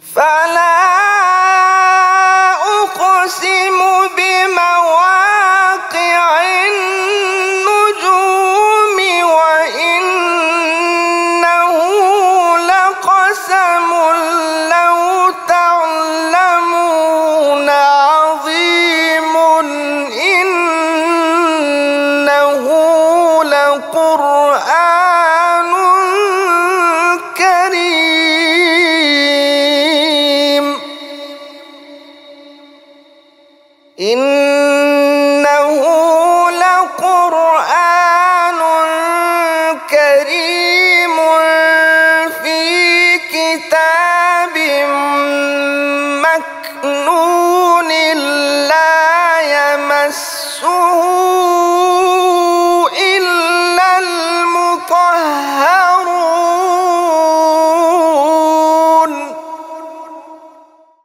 فلا أقسم بمواقع النجوم وإنه لقسم لو تعلمون عظيم إنه لقرآن كريم